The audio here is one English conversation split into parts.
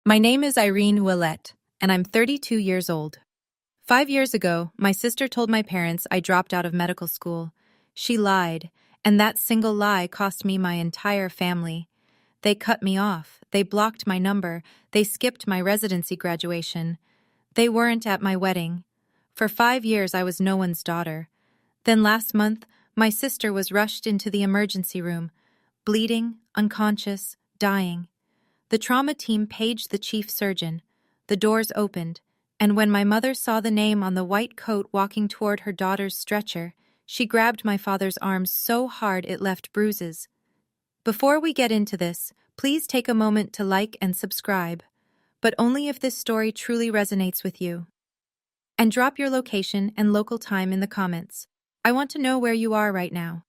My name is Irene Willette, and I'm 32 years old. 5 years ago, my sister told my parents I dropped out of medical school. She lied, and that single lie cost me my entire family. They cut me off, they blocked my number, they skipped my residency graduation. They weren't at my wedding. For 5 years, I was no one's daughter. Then last month, my sister was rushed into the emergency room, bleeding, unconscious, dying. The trauma team paged the chief surgeon. The doors opened, and when my mother saw the name on the white coat walking toward her daughter's stretcher, she grabbed my father's arm so hard it left bruises. Before we get into this, please take a moment to like and subscribe, but only if this story truly resonates with you. And drop your location and local time in the comments. I want to know where you are right now.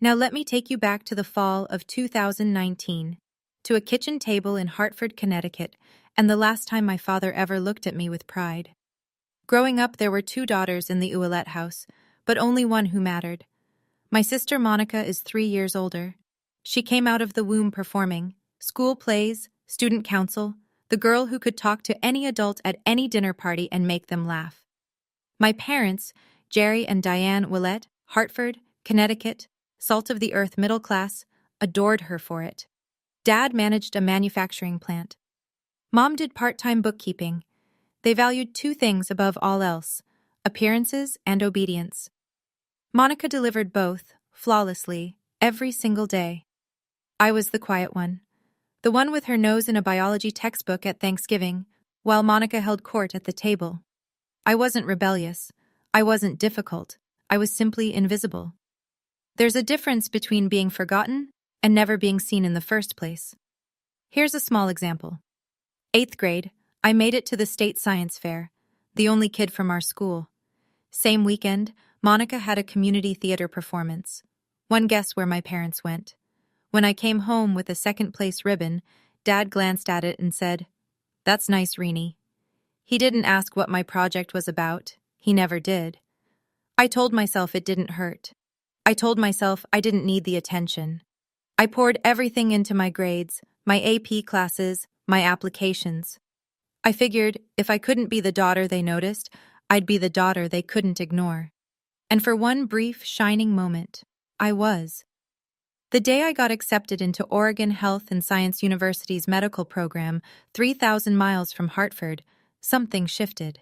Now let me take you back to the fall of 2019. To a kitchen table in Hartford, Connecticut, and the last time my father ever looked at me with pride. Growing up, there were 2 daughters in the Ouellette house, but only one who mattered. My sister Monica is 3 years older. She came out of the womb performing school plays, student council, the girl who could talk to any adult at any dinner party and make them laugh. My parents, Jerry and Diane Ouellette, Hartford, Connecticut, salt of the earth middle class, adored her for it. Dad managed a manufacturing plant. Mom did part-time bookkeeping. They valued 2 things above all else: appearances and obedience. Monica delivered both, flawlessly, every single day. I was the quiet one. The one with her nose in a biology textbook at Thanksgiving, while Monica held court at the table. I wasn't rebellious. I wasn't difficult. I was simply invisible. There's a difference between being forgotten and never being seen in the first place. Here's a small example. 8th grade, I made it to the state science fair, the only kid from our school. Same weekend, Monica had a community theater performance. One guess where my parents went. When I came home with a second-place ribbon, Dad glanced at it and said, "That's nice, Reenie." He didn't ask what my project was about. He never did. I told myself it didn't hurt. I told myself I didn't need the attention. I poured everything into my grades, my AP classes, my applications. I figured if I couldn't be the daughter they noticed, I'd be the daughter they couldn't ignore. And for one brief, shining moment, I was. The day I got accepted into Oregon Health and Science University's medical program, 3,000 miles from Hartford, something shifted.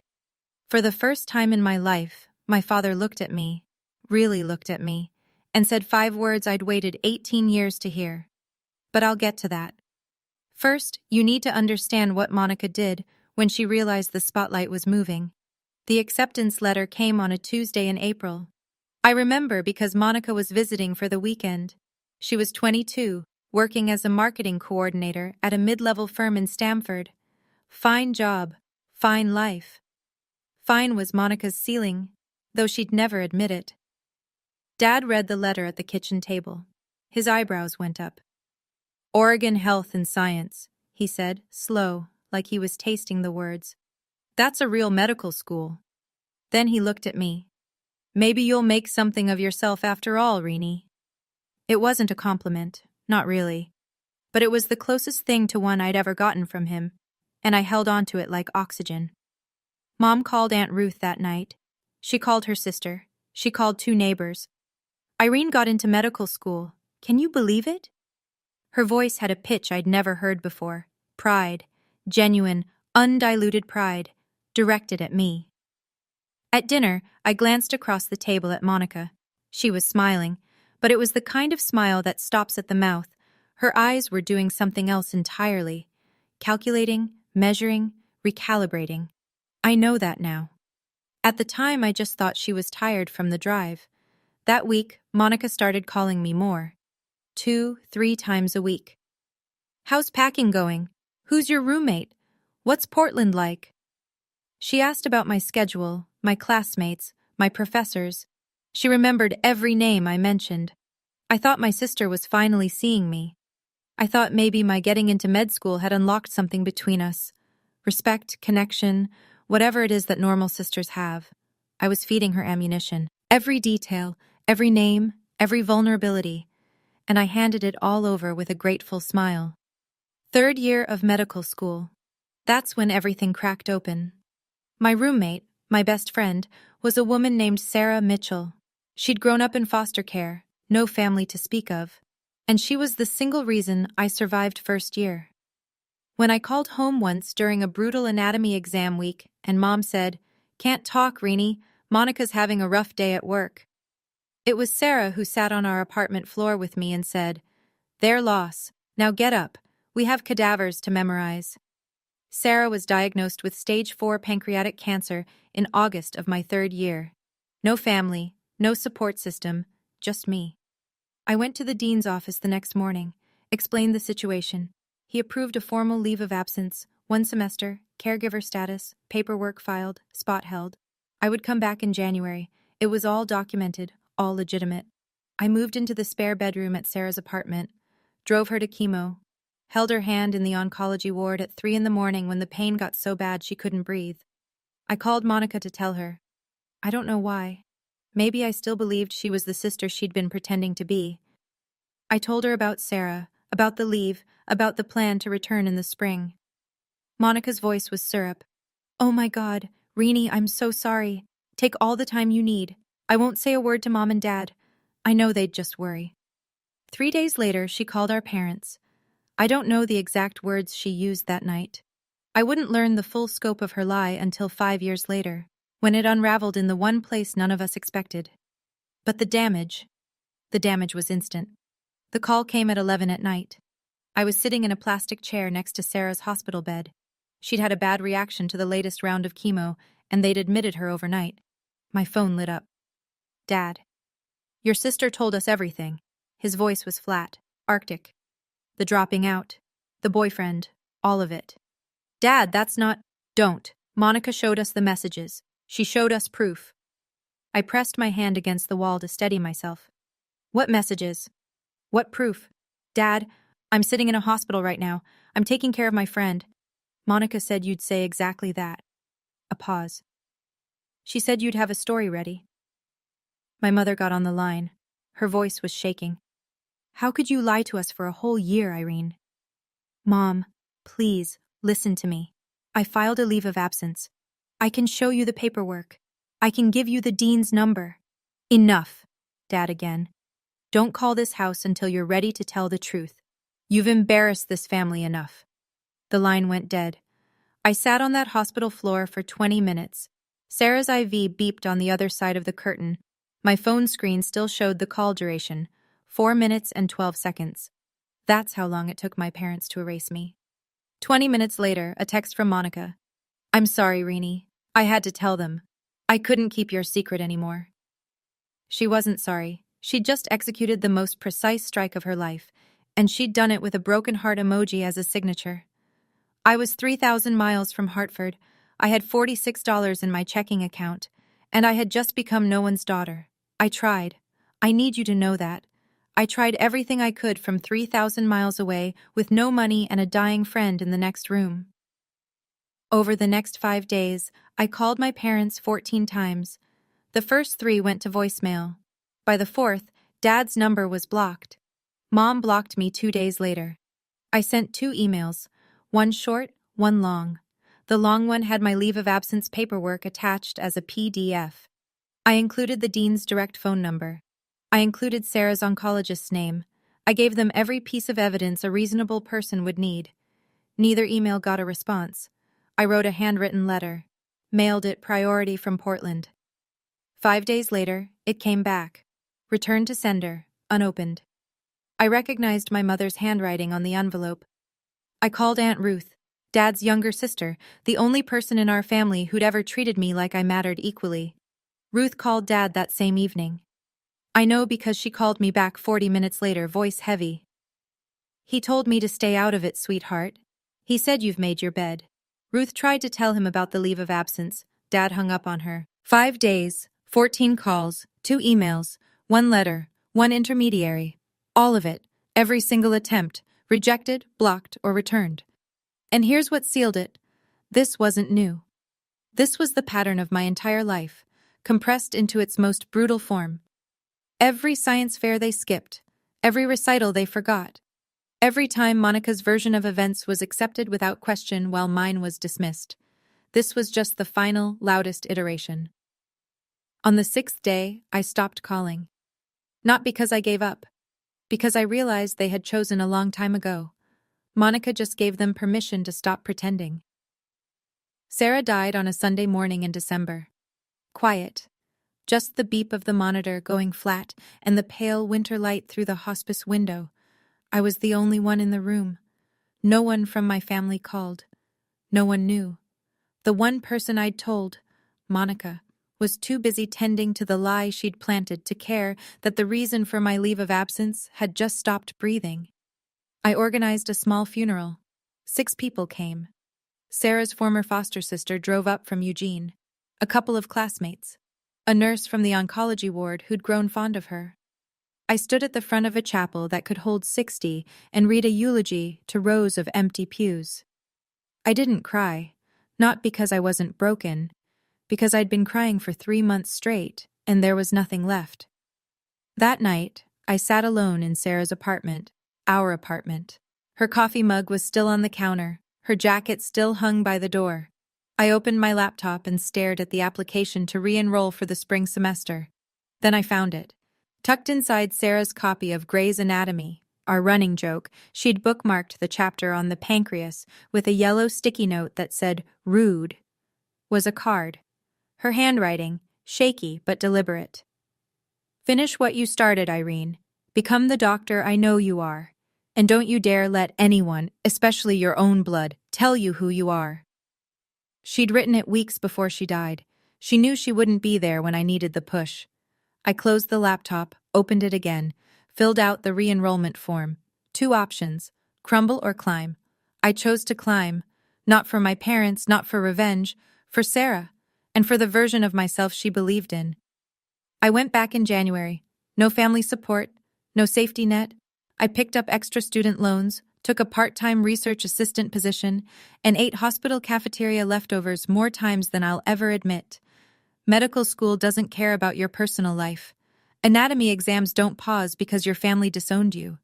For the first time in my life, my father looked at me, really looked at me, and said 5 words I'd waited 18 years to hear. But I'll get to that. First, you need to understand what Monica did when she realized the spotlight was moving. The acceptance letter came on a Tuesday in April. I remember because Monica was visiting for the weekend. She was 22, working as a marketing coordinator at a mid-level firm in Stamford. Fine job, fine life. Fine was Monica's ceiling, though she'd never admit it. Dad read the letter at the kitchen table. His eyebrows went up. "Oregon Health and Science," he said, slow, like he was tasting the words. "That's a real medical school." Then he looked at me. "Maybe you'll make something of yourself after all, Reenie." It wasn't a compliment, not really. But it was the closest thing to one I'd ever gotten from him, and I held on to it like oxygen. Mom called Aunt Ruth that night. She called her sister. She called 2 neighbors. "Irene got into medical school. Can you believe it?" Her voice had a pitch I'd never heard before. Pride, genuine, undiluted pride, directed at me. At dinner, I glanced across the table at Monica. She was smiling, but it was the kind of smile that stops at the mouth. Her eyes were doing something else entirely. Calculating, measuring, recalibrating. I know that now. At the time, I just thought she was tired from the drive. That week, Monica started calling me more. 2, 3 times a week. "How's packing going? Who's your roommate? What's Portland like?" She asked about my schedule, my classmates, my professors. She remembered every name I mentioned. I thought my sister was finally seeing me. I thought maybe my getting into med school had unlocked something between us. Respect, connection, whatever it is that normal sisters have. I was feeding her ammunition. Every detail, every name, every vulnerability. And I handed it all over with a grateful smile. Third year of medical school. That's when everything cracked open. My roommate, my best friend, was a woman named Sarah Mitchell. She'd grown up in foster care, no family to speak of, and she was the single reason I survived first year. When I called home once during a brutal anatomy exam week and Mom said, "Can't talk, Reenie, Monica's having a rough day at work," it was Sarah who sat on our apartment floor with me and said, "Their loss. Now get up. We have cadavers to memorize." Sarah was diagnosed with stage 4 pancreatic cancer in August of my third year. No family, no support system, just me. I went to the dean's office the next morning, explained the situation. He approved a formal leave of absence, 1 semester, caregiver status, paperwork filed, spot held. I would come back in January. It was all documented, all legitimate. I moved into the spare bedroom at Sarah's apartment, drove her to chemo, held her hand in the oncology ward at 3 in the morning when the pain got so bad she couldn't breathe. I called Monica to tell her. I don't know why. Maybe I still believed she was the sister she'd been pretending to be. I told her about Sarah, about the leave, about the plan to return in the spring. Monica's voice was syrup. "Oh my God, Reenie, I'm so sorry. Take all the time you need. I won't say a word to Mom and Dad. I know they'd just worry." 3 days later, she called our parents. I don't know the exact words she used that night. I wouldn't learn the full scope of her lie until 5 years later, when it unraveled in the one place none of us expected. But the damage was instant. The call came at 11 at night. I was sitting in a plastic chair next to Sarah's hospital bed. She'd had a bad reaction to the latest round of chemo, and they'd admitted her overnight. My phone lit up. "Dad, your sister told us everything." His voice was flat, arctic. The dropping out, the boyfriend, all of it. "Dad, that's not—" "Don't. Monica showed us the messages. She showed us proof." I pressed my hand against the wall to steady myself. "What messages? What proof?" "Dad, I'm sitting in a hospital right now. I'm taking care of my friend. Monica said you'd say exactly that." A pause. "She said you'd have a story ready." My mother got on the line. Her voice was shaking. "How could you lie to us for a whole year, Irene?" "Mom, please, listen to me. I filed a leave of absence. I can show you the paperwork. I can give you the dean's number." "Enough," Dad again. "Don't call this house until you're ready to tell the truth. You've embarrassed this family enough." The line went dead. I sat on that hospital floor for 20 minutes. Sarah's IV beeped on the other side of the curtain. My phone screen still showed the call duration, 4 minutes and 12 seconds. That's how long it took my parents to erase me. 20 minutes later, a text from Monica. "I'm sorry, Reenie. I had to tell them. I couldn't keep your secret anymore." She wasn't sorry. She'd just executed the most precise strike of her life, and she'd done it with a broken heart emoji as a signature. I was 3,000 miles from Hartford. I had $46 in my checking account, and I had just become no one's daughter. I tried. I need you to know that. I tried everything I could from 3,000 miles away with no money and a dying friend in the next room. Over the next 5 days, I called my parents 14 times. The first 3 went to voicemail. By the 4th, Dad's number was blocked. Mom blocked me 2 days later. I sent 2 emails, one short, one long. The long one had my leave of absence paperwork attached as a PDF. I included the dean's direct phone number. I included Sarah's oncologist's name. I gave them every piece of evidence a reasonable person would need. Neither email got a response. I wrote a handwritten letter, mailed it priority from Portland. 5 days later, it came back. Returned to sender, unopened. I recognized my mother's handwriting on the envelope. I called Aunt Ruth, Dad's younger sister, the only person in our family who'd ever treated me like I mattered equally. Ruth called Dad that same evening. I know because she called me back 40 minutes later, voice heavy. "He told me to stay out of it, sweetheart. He said you've made your bed." Ruth tried to tell him about the leave of absence. Dad hung up on her. 5 days, 14 calls, 2 emails, 1 letter, 1 intermediary. All of it, every single attempt, rejected, blocked, or returned. And here's what sealed it. This wasn't new. This was the pattern of my entire life, compressed into its most brutal form. Every science fair they skipped, every recital they forgot, Every time Monica's version of events was accepted without question while mine was dismissed. This was just the final, loudest iteration. On the 6th day, I stopped calling. Not because I gave up, because I realized they had chosen a long time ago. Monica just gave them permission to stop pretending. Sarah died on a Sunday morning in December. Quiet. Just the beep of the monitor going flat and the pale winter light through the hospice window. I was the only one in the room. No one from my family called. No one knew. The one person I'd told, Monica, was too busy tending to the lie she'd planted to care that the reason for my leave of absence had just stopped breathing. I organized a small funeral. 6 people came. Sarah's former foster sister drove up from Eugene, a couple of classmates, a nurse from the oncology ward who'd grown fond of her. I stood at the front of a chapel that could hold 60 and read a eulogy to rows of empty pews. I didn't cry, not because I wasn't broken, because I'd been crying for 3 months straight and there was nothing left. That night, I sat alone in Sarah's apartment, our apartment. Her coffee mug was still on the counter, her jacket still hung by the door. I opened my laptop and stared at the application to re-enroll for the spring semester. Then I found it. Tucked inside Sarah's copy of Grey's Anatomy, our running joke, she'd bookmarked the chapter on the pancreas with a yellow sticky note that said, "Rude," was a card. Her handwriting, shaky but deliberate. "Finish what you started, Irene. Become the doctor I know you are. And don't you dare let anyone, especially your own blood, tell you who you are." She'd written it weeks before she died. She knew she wouldn't be there when I needed the push. I closed the laptop, opened it again, filled out the re-enrollment form. 2 options, crumble or climb. I chose to climb, not for my parents, not for revenge, for Sarah, and for the version of myself she believed in. I went back in January. No family support, no safety net. I picked up extra student loans, took a part-time research assistant position, and ate hospital cafeteria leftovers more times than I'll ever admit. Medical school doesn't care about your personal life. Anatomy exams don't pause because your family disowned you.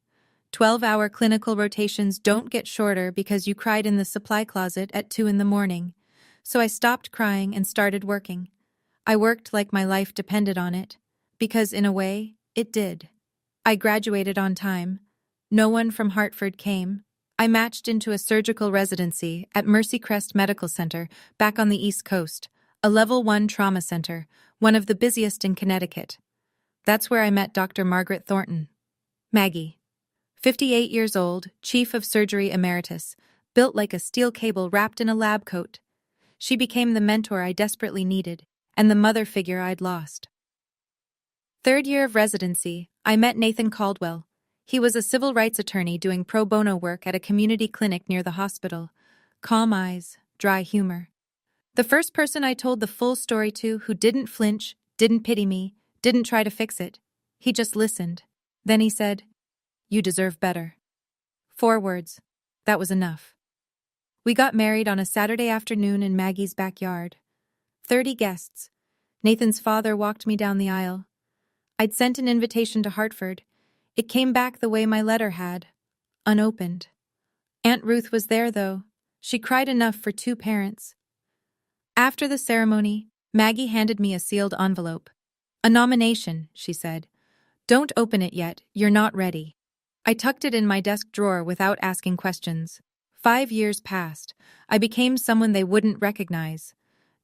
12-hour clinical rotations don't get shorter because you cried in the supply closet at 2 in the morning. So I stopped crying and started working. I worked like my life depended on it, because in a way, it did. I graduated on time. No one from Hartford came. I matched into a surgical residency at Mercy Crest Medical Center back on the East Coast, a Level 1 trauma center, one of the busiest in Connecticut. That's where I met Dr. Margaret Thornton. Maggie, 58 years old, chief of surgery emeritus, built like a steel cable wrapped in a lab coat. She became the mentor I desperately needed, and the mother figure I'd lost. 3rd year of residency, I met Nathan Caldwell. He was a civil rights attorney doing pro bono work at a community clinic near the hospital. Calm eyes, dry humor. The first person I told the full story to who didn't flinch, didn't pity me, didn't try to fix it. He just listened. Then he said, "You deserve better." 4 words. That was enough. We got married on a Saturday afternoon in Maggie's backyard. 30 guests. Nathan's father walked me down the aisle. I'd sent an invitation to Hartford. It came back the way my letter had, unopened. Aunt Ruth was there, though. She cried enough for 2 parents. After the ceremony, Maggie handed me a sealed envelope. "A nomination," she said. "Don't open it yet, you're not ready." I tucked it in my desk drawer without asking questions. 5 years passed. I became someone they wouldn't recognize.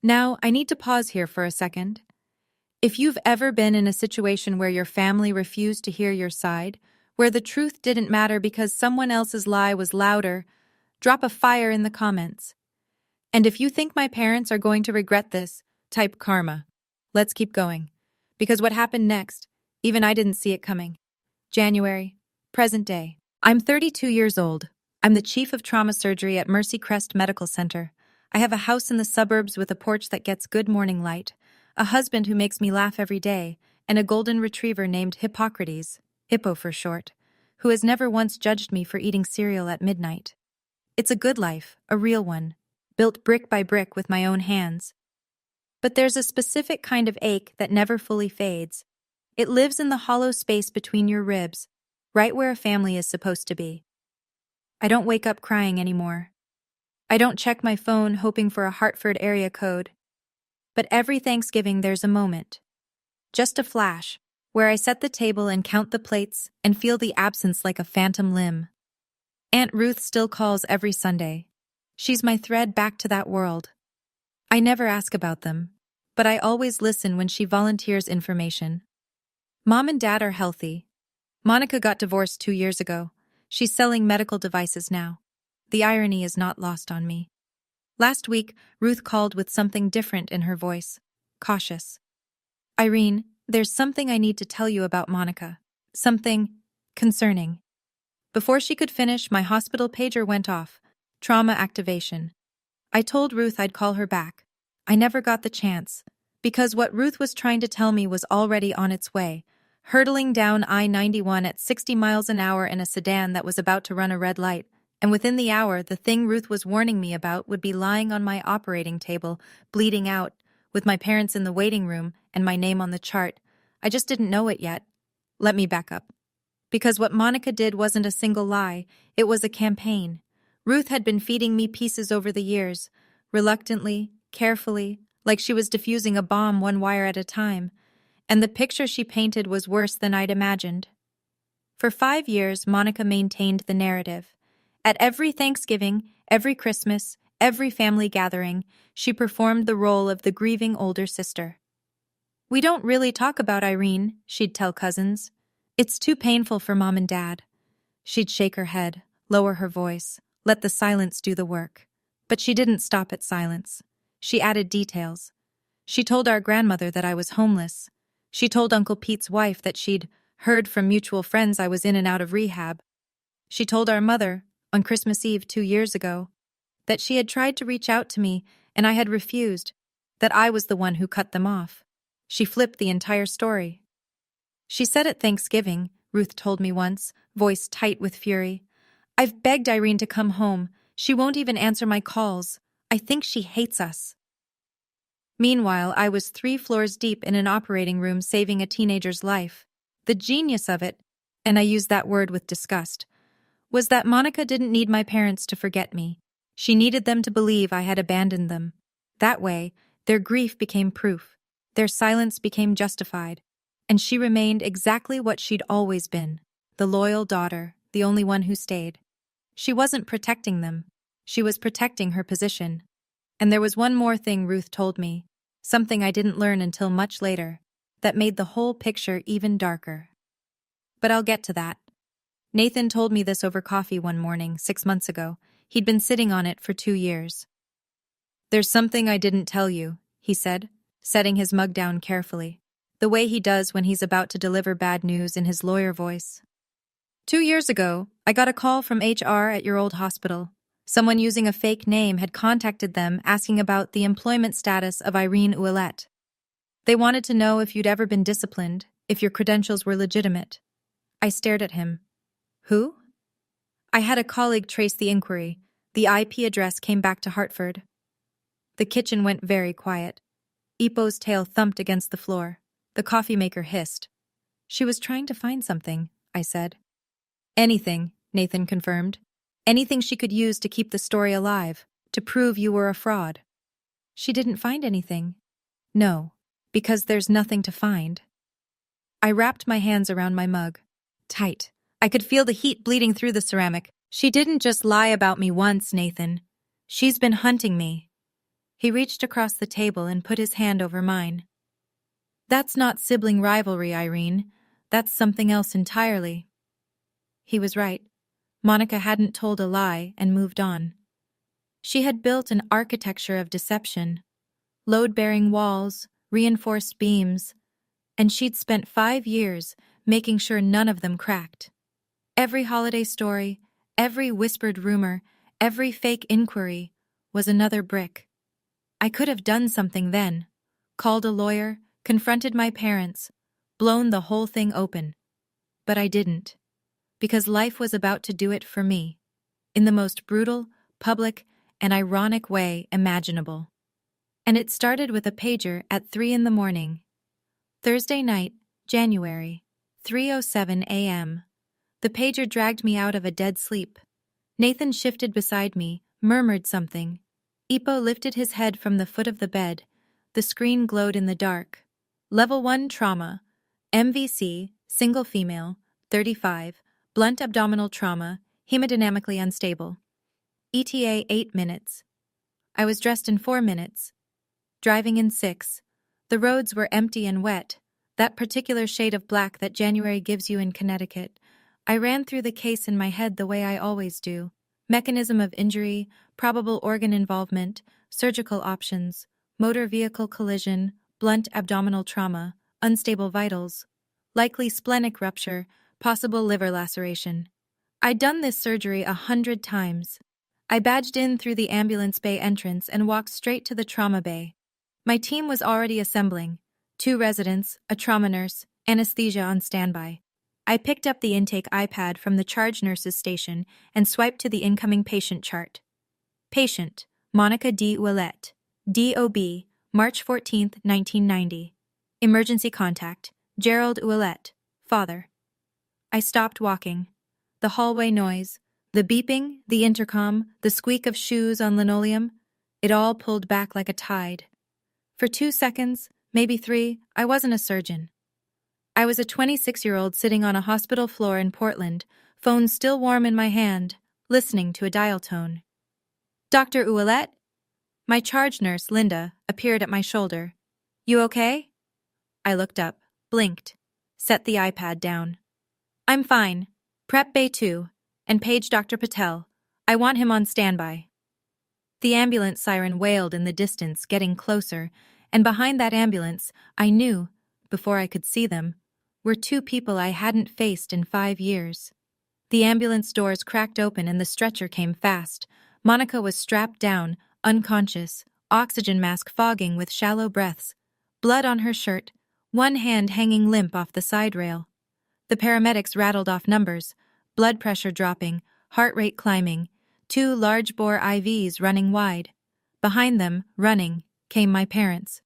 Now, I need to pause here for a second. If you've ever been in a situation where your family refused to hear your side, where the truth didn't matter because someone else's lie was louder, drop a fire in the comments. And if you think my parents are going to regret this, type karma. Let's keep going. Because what happened next, even I didn't see it coming. January, present day. I'm 32 years old. I'm the chief of trauma surgery at Mercy Crest Medical Center. I have a house in the suburbs with a porch that gets good morning light, a husband who makes me laugh every day, and a golden retriever named Hippocrates, Hippo for short, who has never once judged me for eating cereal at midnight. It's a good life, a real one, built brick by brick with my own hands. But there's a specific kind of ache that never fully fades. It lives in the hollow space between your ribs, right where a family is supposed to be. I don't wake up crying anymore. I don't check my phone hoping for a Hartford area code. But every Thanksgiving there's a moment. Just a flash, where I set the table and count the plates and feel the absence like a phantom limb. Aunt Ruth still calls every Sunday. She's my thread back to that world. I never ask about them, but I always listen when she volunteers information. Mom and Dad are healthy. Monica got divorced 2 years ago. She's selling medical devices now. The irony is not lost on me. Last week, Ruth called with something different in her voice. Cautious. Irene, there's something I need to tell you about Monica. Something concerning. Before she could finish, my hospital pager went off. Trauma activation. I told Ruth I'd call her back. I never got the chance, because what Ruth was trying to tell me was already on its way, hurtling down I-91 at 60 miles an hour in a sedan that was about to run a red light, and within the hour, the thing Ruth was warning me about would be lying on my operating table, bleeding out, with my parents in the waiting room and my name on the chart. I just didn't know it yet. Let me back up. Because what Monica did wasn't a single lie, it was a campaign. Ruth had been feeding me pieces over the years, reluctantly, carefully, like she was diffusing a bomb one wire at a time, and the picture she painted was worse than I'd imagined. For 5 years, Monica maintained the narrative. At every Thanksgiving, every Christmas, every family gathering, she performed the role of the grieving older sister. We don't really talk about Irene, she'd tell cousins. It's too painful for Mom and Dad. She'd shake her head, lower her voice, let the silence do the work. But she didn't stop at silence. She added details. She told our grandmother that I was homeless. She told Uncle Pete's wife that she'd heard from mutual friends I was in and out of rehab. She told our mother, on Christmas Eve 2 years ago, that she had tried to reach out to me and I had refused, that I was the one who cut them off. She flipped the entire story. She said at Thanksgiving, Ruth told me once, voice tight with fury, "I've begged Irene to come home. She won't even answer my calls. I think she hates us." Meanwhile, I was 3 floors deep in an operating room saving a teenager's life. The genius of it, and I use that word with disgust, was that Monica didn't need my parents to forget me. She needed them to believe I had abandoned them. That way, their grief became proof. Their silence became justified. And she remained exactly what she'd always been, the loyal daughter, the only one who stayed. She wasn't protecting them. She was protecting her position. And there was one more thing Ruth told me, something I didn't learn until much later, that made the whole picture even darker. But I'll get to that. Nathan told me this over coffee one morning, 6 months ago. He'd been sitting on it for 2 years. "There's something I didn't tell you," he said, setting his mug down carefully, the way he does when he's about to deliver bad news in his lawyer voice. 2 years ago, I got a call from HR at your old hospital. Someone using a fake name had contacted them asking about the employment status of Irene Ouellette. They wanted to know if you'd ever been disciplined, if your credentials were legitimate. I stared at him. Who? I had a colleague trace the inquiry. The IP address came back to Hartford. The kitchen went very quiet. Ipo's tail thumped against the floor. The coffee maker hissed. "She was trying to find something," I said. "Anything," Nathan confirmed. "Anything she could use to keep the story alive, to prove you were a fraud." "She didn't find anything." "No, because there's nothing to find." I wrapped my hands around my mug. Tight. I could feel the heat bleeding through the ceramic. "She didn't just lie about me once, Nathan. She's been hunting me." He reached across the table and put his hand over mine. "That's not sibling rivalry, Irene. That's something else entirely." He was right. Monica hadn't told a lie and moved on. She had built an architecture of deception, load-bearing walls, reinforced beams, and she'd spent 5 years making sure none of them cracked. Every holiday story, every whispered rumor, every fake inquiry was another brick. I could have done something then, called a lawyer, confronted my parents, blown the whole thing open. But I didn't, because life was about to do it for me, in the most brutal, public, and ironic way imaginable. And it started with a pager at 3 a.m. Thursday night, January, 3:07 a.m. The pager dragged me out of a dead sleep. Nathan shifted beside me, murmured something. Ipo lifted his head from the foot of the bed. The screen glowed in the dark. Level 1 trauma. MVC, single female, 35, blunt abdominal trauma, hemodynamically unstable. ETA 8 minutes. I was dressed in 4 minutes. Driving in 6. The roads were empty and wet, that particular shade of black that January gives you in Connecticut. I ran through the case in my head the way I always do. Mechanism of injury, probable organ involvement, surgical options, motor vehicle collision, blunt abdominal trauma, unstable vitals, likely splenic rupture, possible liver laceration. I'd done this surgery 100 times. I badged in through the ambulance bay entrance and walked straight to the trauma bay. My team was already assembling. 2 residents, a trauma nurse, anesthesia on standby. I picked up the intake iPad from the charge nurse's station and swiped to the incoming patient chart. Patient, Monica D. Ouellette, DOB, March 14, 1990. Emergency contact, Gerald Ouellette, father. I stopped walking. The hallway noise, the beeping, the intercom, the squeak of shoes on linoleum, it all pulled back like a tide. For 2 seconds, maybe 3, I wasn't a surgeon. I was a 26-year-old sitting on a hospital floor in Portland, phone still warm in my hand, listening to a dial tone. Dr. Ouellette? My charge nurse, Linda, appeared at my shoulder. You okay? I looked up, blinked, set the iPad down. I'm fine. Prep Bay 2, and page Dr. Patel. I want him on standby. The ambulance siren wailed in the distance, getting closer, and behind that ambulance, I knew, before I could see them, were 2 people I hadn't faced in 5 years. The ambulance doors cracked open and the stretcher came fast. Monica was strapped down, unconscious, oxygen mask fogging with shallow breaths, blood on her shirt, one hand hanging limp off the side rail. The paramedics rattled off numbers, blood pressure dropping, heart rate climbing, 2 large-bore IVs running wide. Behind them, running, came my parents.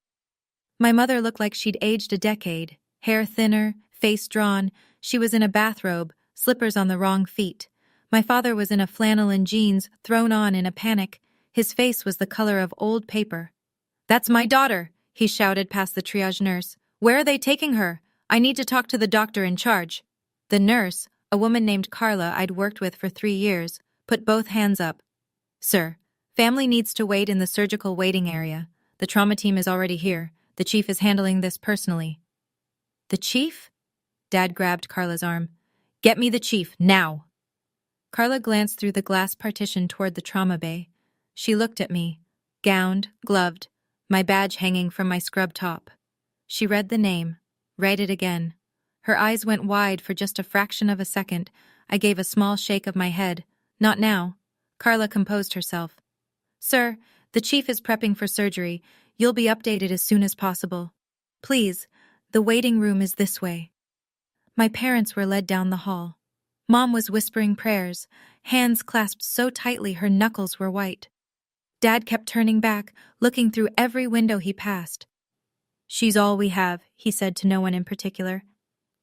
My mother looked like she'd aged a decade, hair thinner, face drawn. She was in a bathrobe, slippers on the wrong feet. My father was in a flannel and jeans, thrown on in a panic. His face was the color of old paper. "That's my daughter," he shouted past the triage nurse. "Where are they taking her? I need to talk to the doctor in charge." The nurse, a woman named Carla I'd worked with for 3 years, put both hands up. "Sir, family needs to wait in the surgical waiting area. The trauma team is already here. The chief is handling this personally." "The chief?" Dad grabbed Carla's arm. "Get me the chief, now!" Carla glanced through the glass partition toward the trauma bay. She looked at me, gowned, gloved, my badge hanging from my scrub top. She read the name, read it again. Her eyes went wide for just a fraction of a second. I gave a small shake of my head. "Not now." Carla composed herself. "Sir, the chief is prepping for surgery. You'll be updated as soon as possible. Please, the waiting room is this way." My parents were led down the hall. Mom was whispering prayers, hands clasped so tightly her knuckles were white. Dad kept turning back, looking through every window he passed. "She's all we have," he said to no one in particular.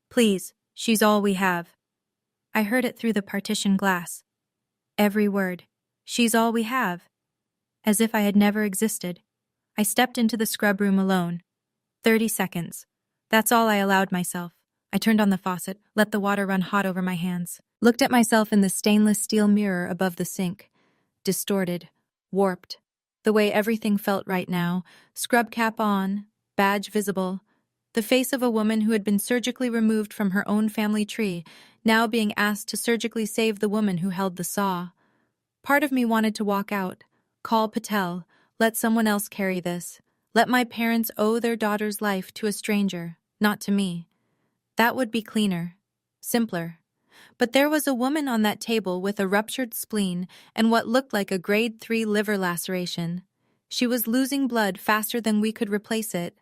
"Please, she's all we have." I heard it through the partition glass. Every word. She's all we have. As if I had never existed. I stepped into the scrub room alone. 30 seconds. That's all I allowed myself. I turned on the faucet, let the water run hot over my hands, looked at myself in the stainless steel mirror above the sink. Distorted, warped. The way everything felt right now, scrub cap on, badge visible. The face of a woman who had been surgically removed from her own family tree, now being asked to surgically save the woman who held the saw. Part of me wanted to walk out, call Patel, let someone else carry this. Let my parents owe their daughter's life to a stranger, not to me. That would be cleaner, simpler. But there was a woman on that table with a ruptured spleen and what looked like a grade 3 liver laceration. She was losing blood faster than we could replace it.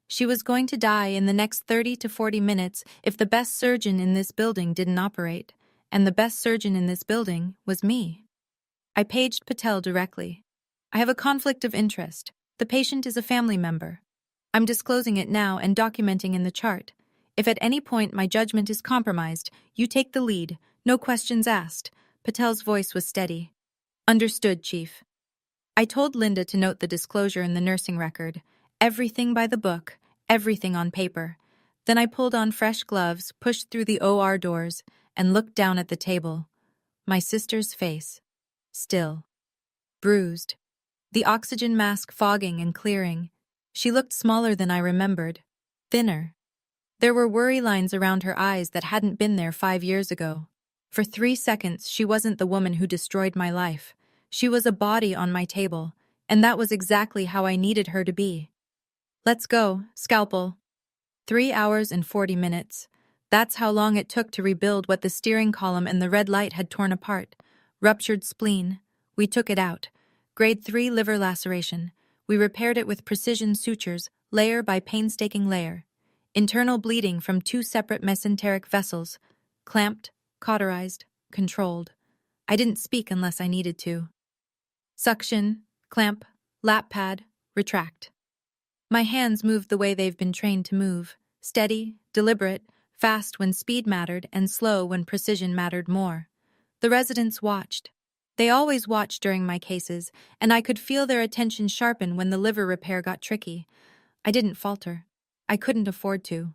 She was going to die in the next 30 to 40 minutes if the best surgeon in this building didn't operate, and the best surgeon in this building was me. I paged Patel directly. "I have a conflict of interest. The patient is a family member. I'm disclosing it now and documenting in the chart. If at any point my judgment is compromised, you take the lead, no questions asked. Patel's voice was steady. Understood, Chief. I told Linda to note the disclosure in the nursing record. Everything by the book, everything on paper. Then I pulled on fresh gloves, pushed through the OR doors, and looked down at the table. My sister's face. Still. Bruised. The oxygen mask fogging and clearing. She looked smaller than I remembered. Thinner. There were worry lines around her eyes that hadn't been there 5 years ago. For 3 seconds, she wasn't the woman who destroyed my life. She was a body on my table, and that was exactly how I needed her to be. Let's go, scalpel. 3 hours and 40 minutes. That's how long it took to rebuild what the steering column and the red light had torn apart. Ruptured spleen. We took it out. Grade 3 liver laceration. We repaired it with precision sutures, layer by painstaking layer. Internal bleeding from 2 separate mesenteric vessels. Clamped, cauterized, controlled. I didn't speak unless I needed to. Suction, clamp, lap pad, retract. My hands moved the way they've been trained to move. Steady, deliberate, fast when speed mattered and slow when precision mattered more. The residents watched. They always watched during my cases, and I could feel their attention sharpen when the liver repair got tricky. I didn't falter. I couldn't afford to.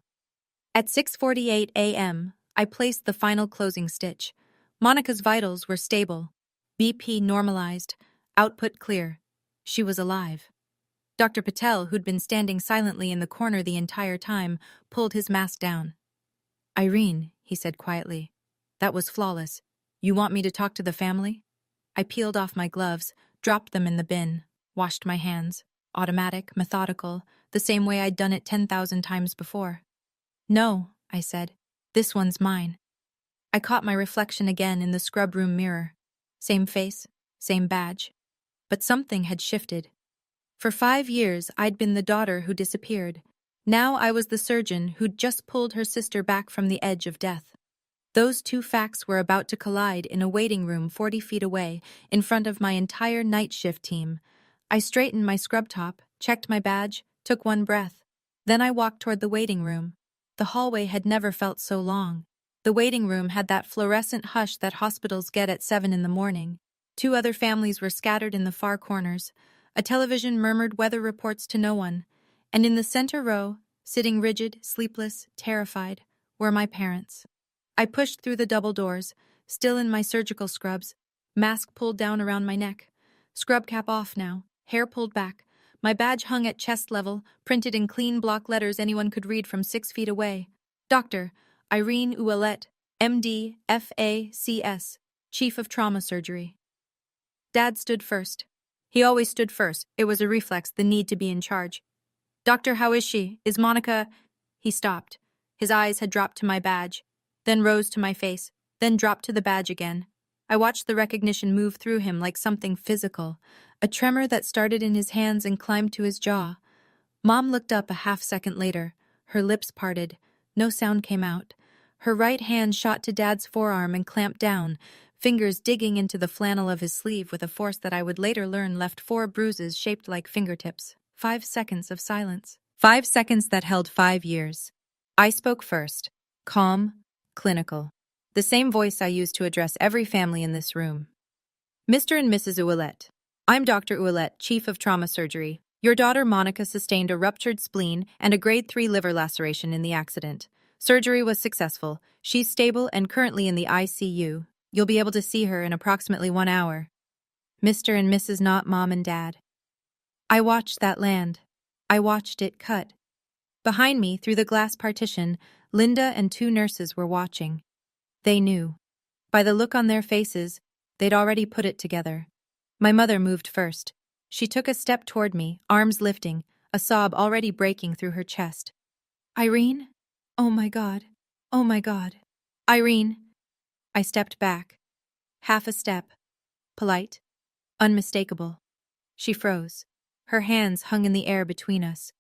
At 6:48 a.m., I placed the final closing stitch. Monica's vitals were stable. BP normalized. Output clear. She was alive. Dr. Patel, who'd been standing silently in the corner the entire time, pulled his mask down. Irene, he said quietly. That was flawless. You want me to talk to the family? I peeled off my gloves, dropped them in the bin, washed my hands. Automatic, methodical, the same way I'd done it 10,000 times before. No, I said. This one's mine. I caught my reflection again in the scrub room mirror. Same face, same badge. But something had shifted. For 5 years, I'd been the daughter who disappeared. Now I was the surgeon who'd just pulled her sister back from the edge of death. Those two facts were about to collide in a waiting room 40 feet away, in front of my entire night shift team. I straightened my scrub top, checked my badge, took one breath. Then I walked toward the waiting room. The hallway had never felt so long. The waiting room had that fluorescent hush that hospitals get at 7 in the morning. 2 other families were scattered in the far corners. A television murmured weather reports to no one. And in the center row, sitting rigid, sleepless, terrified, were my parents. I pushed through the double doors, still in my surgical scrubs, mask pulled down around my neck. Scrub cap off now, hair pulled back. My badge hung at chest level, printed in clean block letters anyone could read from 6 feet away. Dr. Irene Ouellette, MD, FACS, Chief of Trauma Surgery. Dad stood first. He always stood first. It was a reflex, the need to be in charge. Doctor, how is she? Is Monica... He stopped. His eyes had dropped to my badge, then rose to my face, then dropped to the badge again. I watched the recognition move through him like something physical, a tremor that started in his hands and climbed to his jaw. Mom looked up a half-second later, her lips parted. No sound came out. Her right hand shot to Dad's forearm and clamped down, fingers digging into the flannel of his sleeve with a force that I would later learn left 4 bruises shaped like fingertips. 5 seconds of silence. 5 seconds that held 5 years. I spoke first. Calm, clinical. The same voice I used to address every family in this room. Mr. and Mrs. Ouellette. I'm Dr. Ouellette, Chief of Trauma Surgery. Your daughter Monica sustained a ruptured spleen and a grade 3 liver laceration in the accident. Surgery was successful. She's stable and currently in the ICU. You'll be able to see her in approximately 1 hour. Mr. and Mrs. Not Mom and Dad. I watched that land. I watched it cut. Behind me, through the glass partition, Linda and 2 nurses were watching. They knew. By the look on their faces, they'd already put it together. My mother moved first. She took a step toward me, arms lifting, a sob already breaking through her chest. Irene? Oh my God. Oh my God. Irene. I stepped back. Half a step. Polite. Unmistakable. She froze. Her hands hung in the air between us.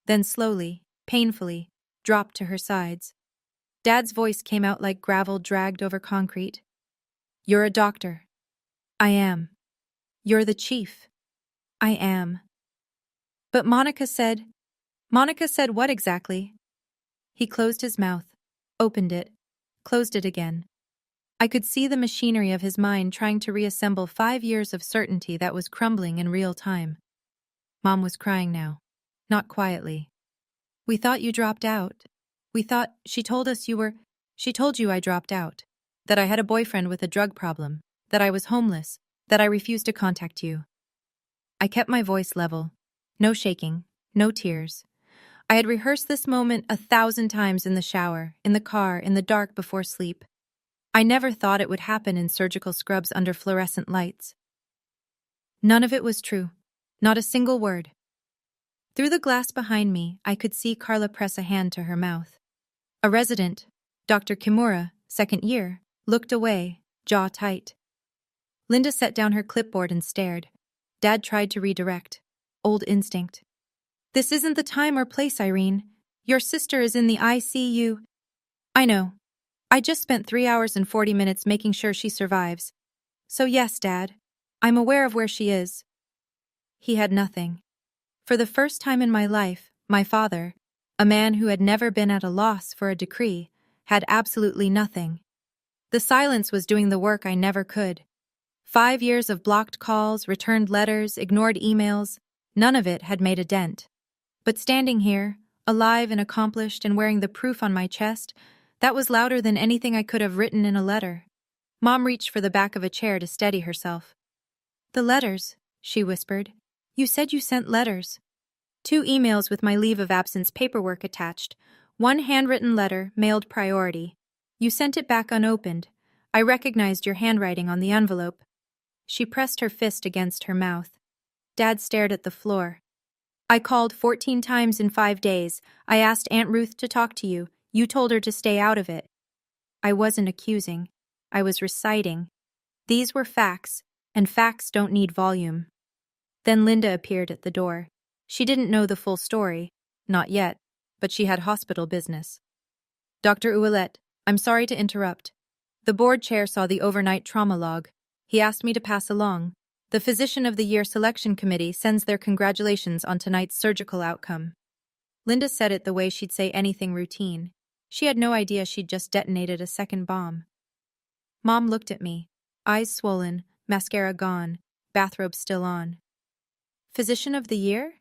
Then slowly, painfully, dropped to her sides. Dad's voice came out like gravel dragged over concrete. You're a doctor. I am. You're the chief. I am. But Monica said what exactly? He closed his mouth, opened it, closed it again. I could see the machinery of his mind trying to reassemble 5 years of certainty that was crumbling in real time. Mom was crying now. Not quietly. "We thought you dropped out. She told you I dropped out. That I had a boyfriend with a drug problem. That I was homeless. That I refused to contact you." I kept my voice level. No shaking. No tears. I had rehearsed this moment 1,000 times in the shower, in the car, in the dark before sleep. I never thought it would happen in surgical scrubs under fluorescent lights. None of it was true. Not a single word. Through the glass behind me, I could see Carla press a hand to her mouth. A resident, Dr. Kimura, second year, looked away, jaw tight. Linda set down her clipboard and stared. Dad tried to redirect. Old instinct. "This isn't the time or place, Irene. Your sister is in the ICU. I know. I just spent 3 hours and 40 minutes making sure she survives. So yes, Dad. I'm aware of where she is." He had nothing. For the first time in my life, my father, a man who had never been at a loss for a decree, had absolutely nothing. The silence was doing the work I never could. 5 years of blocked calls, returned letters, ignored emails, none of it had made a dent. But standing here, alive and accomplished and wearing the proof on my chest, that was louder than anything I could have written in a letter. Mom reached for the back of a chair to steady herself. "The letters," she whispered. "You said you sent letters." 2 emails with my leave of absence paperwork attached. 1 handwritten letter, mailed priority. You sent it back unopened. I recognized your handwriting on the envelope. She pressed her fist against her mouth. Dad stared at the floor. "I called 14 times in 5 days. I asked Aunt Ruth to talk to you. You told her to stay out of it." I wasn't accusing. I was reciting. These were facts, and facts don't need volume. Then Linda appeared at the door. She didn't know the full story. Not yet, but she had hospital business. "Dr. Ouellette, I'm sorry to interrupt. The board chair saw the overnight trauma log. He asked me to pass along. The Physician of the Year Selection Committee sends their congratulations on tonight's surgical outcome." Linda said it the way she'd say anything routine. She had no idea she'd just detonated a second bomb. Mom looked at me, eyes swollen, mascara gone, bathrobe still on. "Physician of the Year?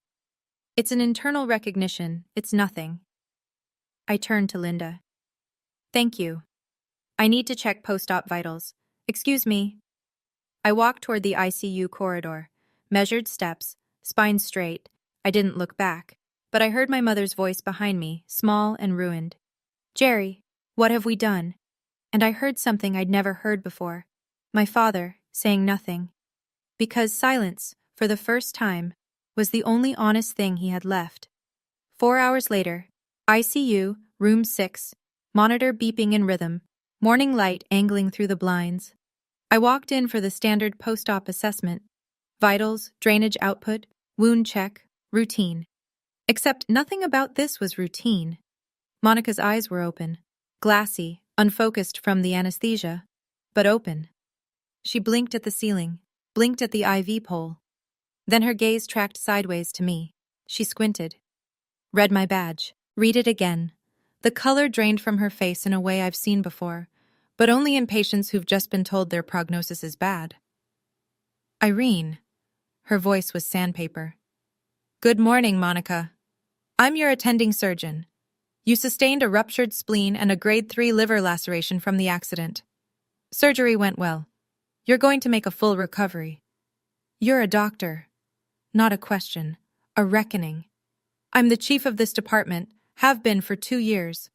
It's an internal recognition, it's nothing." I turned to Linda. "Thank you. I need to check post-op vitals. Excuse me." I walked toward the ICU corridor, measured steps, spine straight. I didn't look back, but I heard my mother's voice behind me, small and ruined. "Jerry, what have we done?" And I heard something I'd never heard before. My father, saying nothing. Because silence, for the first time, was the only honest thing he had left. 4 hours later, ICU, room 6, monitor beeping in rhythm, morning light angling through the blinds. I walked in for the standard post-op assessment. Vitals, drainage output, wound check, routine. Except nothing about this was routine. Monica's eyes were open, glassy, unfocused from the anesthesia, but open. She blinked at the ceiling, blinked at the IV pole. Then her gaze tracked sideways to me. She squinted. Read my badge. Read it again. The color drained from her face in a way I've seen before, but only in patients who've just been told their prognosis is bad. "Irene." Her voice was sandpaper. "Good morning, Monica. I'm your attending surgeon. You sustained a ruptured spleen and a grade 3 liver laceration from the accident. Surgery went well. You're going to make a full recovery. You're a doctor. Not a question. A reckoning. I'm the chief of this department, have been for 2 years.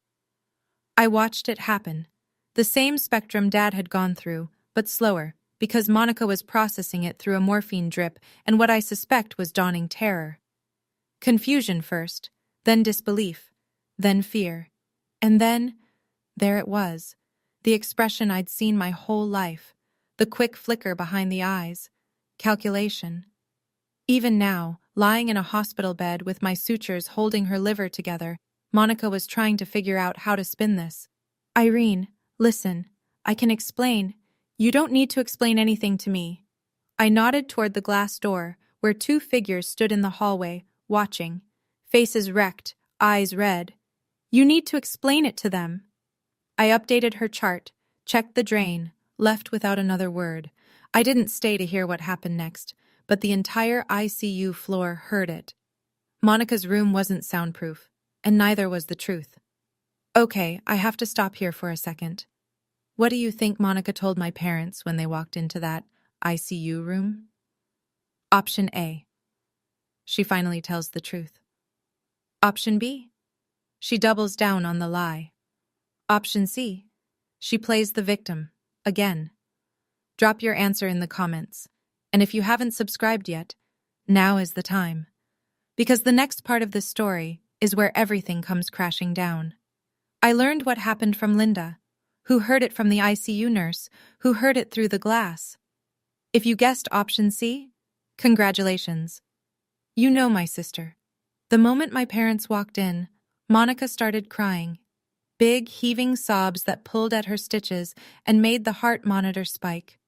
I watched it happen. The same spectrum Dad had gone through, but slower, because Monica was processing it through a morphine drip and what I suspect was dawning terror. Confusion first, then disbelief, then fear. And then, there it was, the expression I'd seen my whole life, the quick flicker behind the eyes, calculation. Even now, lying in a hospital bed with my sutures holding her liver together, Monica was trying to figure out how to spin this. "Irene, listen, I can explain. You don't need to explain anything to me." I nodded toward the glass door, where 2 figures stood in the hallway, watching, faces wrecked, eyes red. "You need to explain it to them." I updated her chart, checked the drain, left without another word. I didn't stay to hear what happened next, but the entire ICU floor heard it. Monica's room wasn't soundproof, and neither was the truth. Okay, I have to stop here for a second. What do you think Monica told my parents when they walked into that ICU room? Option A. She finally tells the truth. Option B. She doubles down on the lie. Option C. She plays the victim, again. Drop your answer in the comments. And if you haven't subscribed yet, now is the time. Because the next part of this story is where everything comes crashing down. I learned what happened from Linda, who heard it from the ICU nurse, who heard it through the glass. If you guessed option C, congratulations. You know my sister. The moment my parents walked in, Monica started crying. Big, heaving sobs that pulled at her stitches and made the heart monitor spike.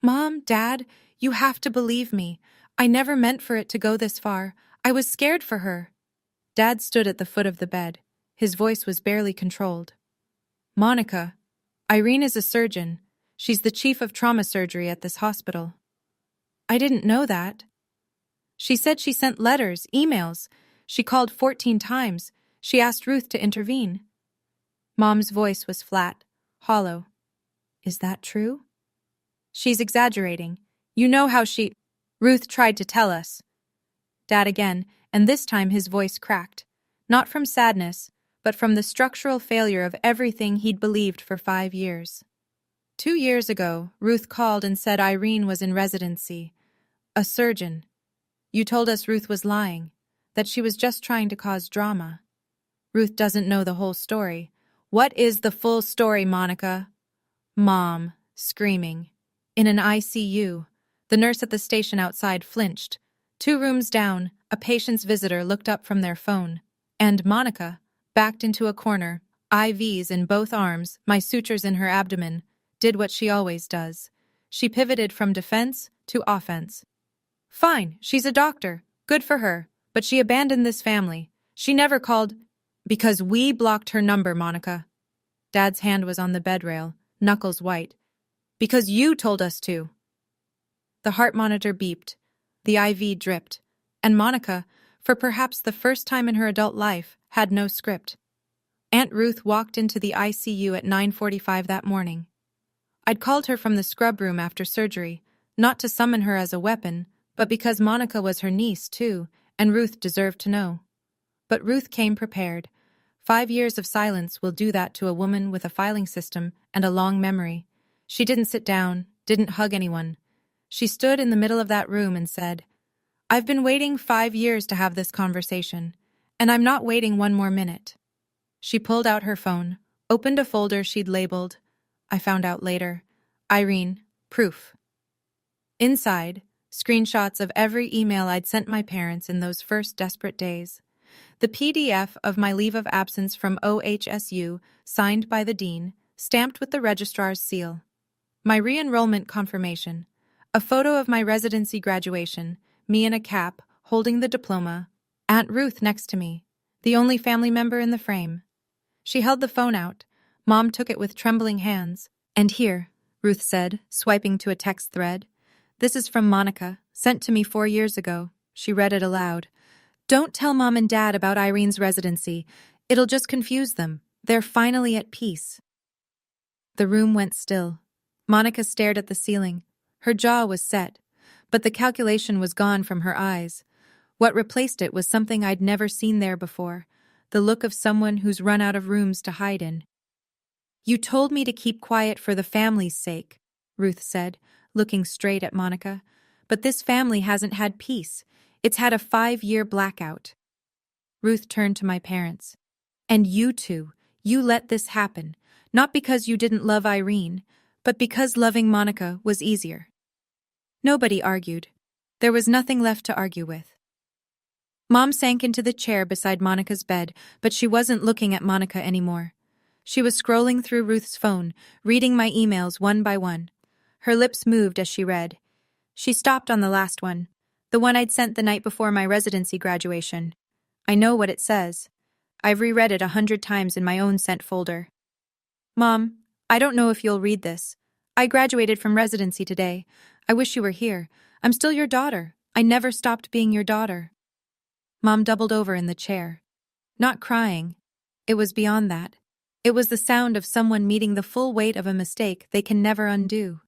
Mom, Dad, you have to believe me. I never meant for it to go this far. I was scared for her. Dad stood at the foot of the bed. His voice was barely controlled. Monica, Irene is a surgeon. She's the chief of trauma surgery at this hospital. I didn't know that. She said she sent letters, emails. She called 14 times. She asked Ruth to intervene. Mom's voice was flat, hollow. Is that true? She's exaggerating. You know how Ruth tried to tell us. Dad again, and this time his voice cracked. Not from sadness, but from the structural failure of everything he'd believed for 5 years. 2 years ago, Ruth called and said Irene was in residency. A surgeon. You told us Ruth was lying, that she was just trying to cause drama. Ruth doesn't know the whole story. What is the full story, Monica? Mom, screaming. In an ICU, the nurse at the station outside flinched. 2 rooms down, a patient's visitor looked up from their phone. And Monica, backed into a corner, IVs in both arms, my sutures in her abdomen, did what she always does. She pivoted from defense to offense. Fine, she's a doctor. Good for her. But she abandoned this family. She never called. Because we blocked her number, Monica. Dad's hand was on the bed rail, knuckles white. Because you told us to. The heart monitor beeped. The IV dripped. And Monica, for perhaps the first time in her adult life, had no script. Aunt Ruth walked into the ICU at 9:45 that morning. I'd called her from the scrub room after surgery, not to summon her as a weapon, but because Monica was her niece, too, and Ruth deserved to know. But Ruth came prepared. 5 years of silence will do that to a woman with a filing system and a long memory. She didn't sit down, didn't hug anyone. She stood in the middle of that room and said, I've been waiting 5 years to have this conversation, and I'm not waiting 1 more minute. She pulled out her phone, opened a folder she'd labeled, I found out later, Irene, proof. Inside, screenshots of every email I'd sent my parents in those first desperate days. The PDF of my leave of absence from OHSU, signed by the dean, stamped with the registrar's seal. My re-enrollment confirmation. A photo of my residency graduation, me in a cap, holding the diploma. Aunt Ruth next to me, the only family member in the frame. She held the phone out. Mom took it with trembling hands. And here, Ruth said, swiping to a text thread. This is from Monica, sent to me 4 years ago. She read it aloud. Don't tell Mom and Dad about Irene's residency. It'll just confuse them. They're finally at peace. The room went still. Monica stared at the ceiling. Her jaw was set, but the calculation was gone from her eyes. What replaced it was something I'd never seen there before, the look of someone who's run out of rooms to hide in. You told me to keep quiet for the family's sake, Ruth said, looking straight at Monica. But this family hasn't had peace. It's had a 5-year blackout. Ruth turned to my parents. And you two, you let this happen, not because you didn't love Irene, but because loving Monica was easier. Nobody argued. There was nothing left to argue with. Mom sank into the chair beside Monica's bed, but she wasn't looking at Monica anymore. She was scrolling through Ruth's phone, reading my emails one by one. Her lips moved as she read. She stopped on the last one, the one I'd sent the night before my residency graduation. I know what it says. I've reread it 100 times in my own sent folder. Mom, I don't know if you'll read this. I graduated from residency today. I wish you were here. I'm still your daughter. I never stopped being your daughter. Mom doubled over in the chair. Not crying. It was beyond that. It was the sound of someone meeting the full weight of a mistake they can never undo.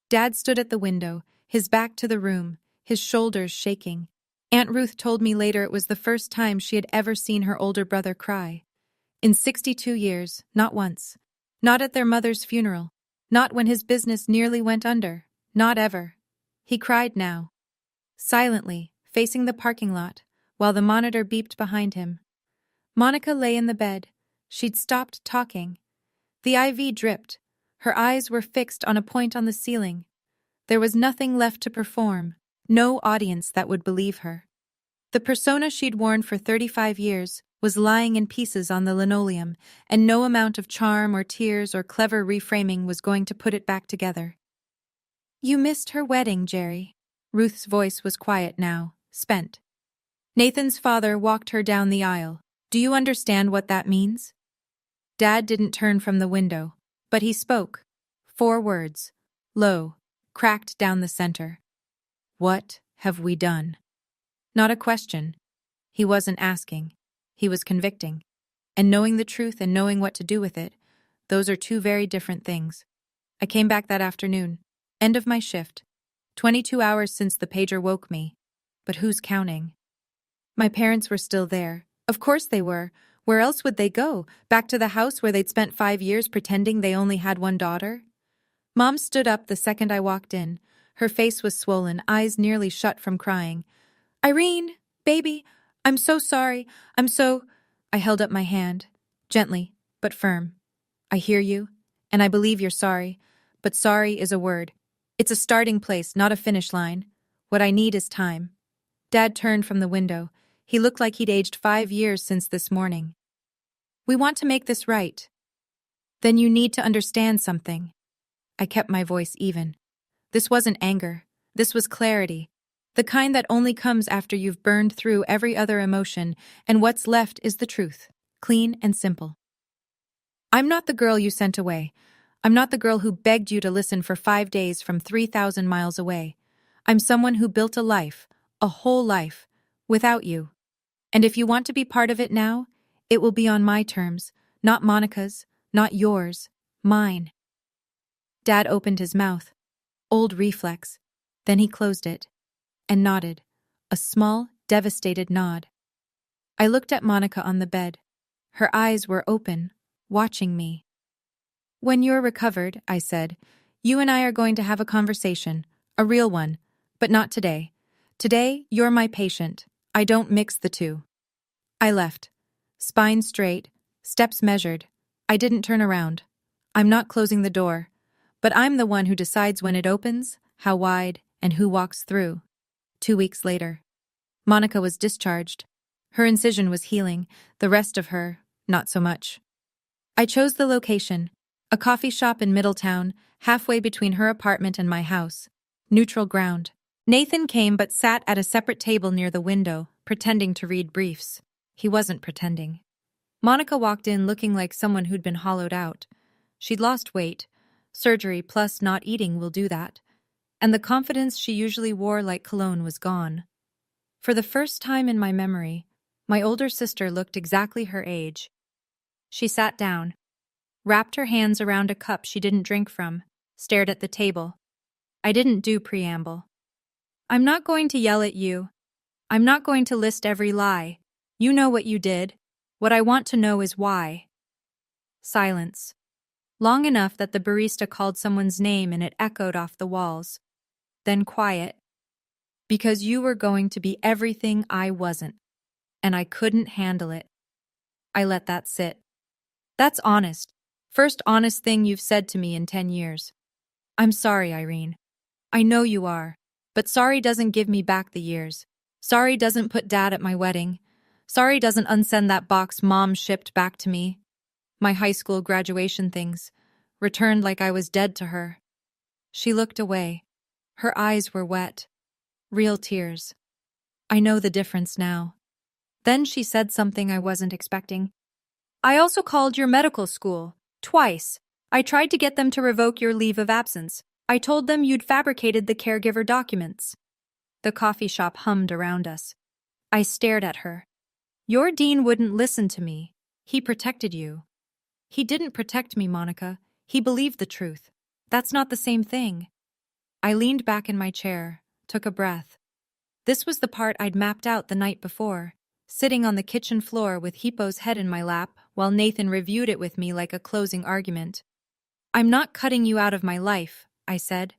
Dad stood at the window, his back to the room, his shoulders shaking. Aunt Ruth told me later it was the first time she had ever seen her older brother cry. In 62 years, not once. Not at their mother's funeral. Not when his business nearly went under. Not ever. He cried now. Silently, facing the parking lot, while the monitor beeped behind him. Monica lay in the bed. She'd stopped talking. The IV dripped. Her eyes were fixed on a point on the ceiling. There was nothing left to perform. No audience that would believe her. The persona she'd worn for 35 years was lying in pieces on the linoleum, and no amount of charm or tears or clever reframing was going to put it back together. You missed her wedding, Jerry. Ruth's voice was quiet now, spent. Nathan's father walked her down the aisle. Do you understand what that means? Dad didn't turn from the window, but he spoke. 4 words, low, cracked down the center. What have we done? Not a question. He wasn't asking. He was convicting. And knowing the truth and knowing what to do with it, those are 2 very different things. I came back that afternoon. End of my shift. 22 hours since the pager woke me. But who's counting? My parents were still there. Of course they were. Where else would they go? Back to the house where they'd spent 5 years pretending they only had one daughter? Mom stood up the second I walked in. Her face was swollen, eyes nearly shut from crying. Irene, baby, I'm so sorry. I held up my hand, gently, but firm. I hear you, and I believe you're sorry, but sorry is a word. It's a starting place, not a finish line. What I need is time. Dad turned from the window. He looked like he'd aged 5 years since this morning. We want to make this right. Then you need to understand something. I kept my voice even. This wasn't anger. This was clarity. The kind that only comes after you've burned through every other emotion, and what's left is the truth. Clean and simple. I'm not the girl you sent away. I'm not the girl who begged you to listen for 5 days from 3,000 miles away. I'm someone who built a life, a whole life, without you. And if you want to be part of it now, it will be on my terms, not Monica's, not yours, mine. Dad opened his mouth. Old reflex. Then he closed it. And nodded. A small, devastated nod. I looked at Monica on the bed. Her eyes were open, watching me. When you're recovered, I said, you and I are going to have a conversation, a real one, but not today. Today, you're my patient. I don't mix the two. I left. Spine straight, steps measured. I didn't turn around. I'm not closing the door, but I'm the one who decides when it opens, how wide, and who walks through. 2 weeks later. Monica was discharged. Her incision was healing, the rest of her, not so much. I chose the location, a coffee shop in Middletown, halfway between her apartment and my house. Neutral ground. Nathan came but sat at a separate table near the window, pretending to read briefs. He wasn't pretending. Monica walked in looking like someone who'd been hollowed out. She'd lost weight. Surgery plus not eating will do that. And the confidence she usually wore like cologne was gone. For the first time in my memory, my older sister looked exactly her age. She sat down, wrapped her hands around a cup she didn't drink from, stared at the table. I didn't do preamble. I'm not going to yell at you. I'm not going to list every lie. You know what you did. What I want to know is why. Silence. Long enough that the barista called someone's name and it echoed off the walls. Then quiet. Because you were going to be everything I wasn't. And I couldn't handle it. I let that sit. That's honest. First honest thing you've said to me in 10 years. I'm sorry, Irene. I know you are. But sorry doesn't give me back the years. Sorry doesn't put Dad at my wedding. Sorry doesn't unsend that box Mom shipped back to me. My high school graduation things. Returned like I was dead to her. She looked away. Her eyes were wet. Real tears. I know the difference now. Then she said something I wasn't expecting. I also called your medical school. Twice. I tried to get them to revoke your leave of absence. I told them you'd fabricated the caregiver documents. The coffee shop hummed around us. I stared at her. Your dean wouldn't listen to me. He protected you. He didn't protect me, Monica. He believed the truth. That's not the same thing. I leaned back in my chair, took a breath. This was the part I'd mapped out the night before, sitting on the kitchen floor with Hippo's head in my lap while Nathan reviewed it with me like a closing argument. I'm not cutting you out of my life, I said,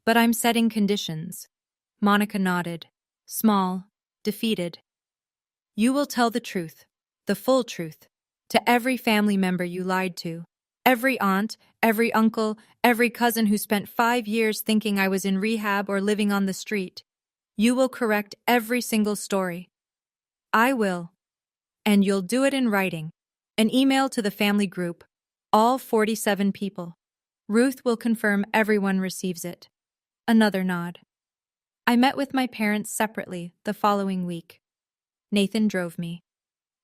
but I'm setting conditions. Monica nodded, small, defeated. You will tell the truth, the full truth, to every family member you lied to. Every aunt, every uncle, every cousin who spent 5 years thinking I was in rehab or living on the street. You will correct every single story. I will. And you'll do it in writing. An email to the family group, all 47 people. Ruth will confirm everyone receives it. Another nod. I met with my parents separately the following week. Nathan drove me.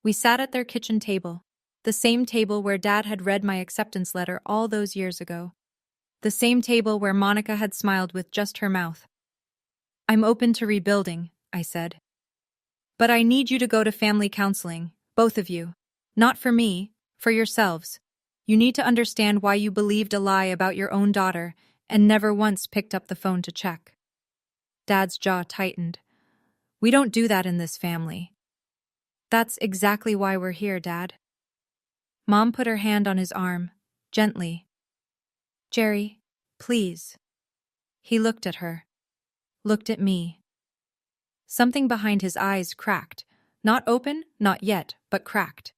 We sat at their kitchen table, the same table where Dad had read my acceptance letter all those years ago. The same table where Monica had smiled with just her mouth. I'm open to rebuilding, I said. But I need you to go to family counseling, both of you. Not for me, for yourselves. You need to understand why you believed a lie about your own daughter and never once picked up the phone to check. Dad's jaw tightened. We don't do that in this family. That's exactly why we're here, Dad. Mom put her hand on his arm, gently. Jerry, please. He looked at her. Looked at me. Something behind his eyes cracked. Not open, not yet, but cracked.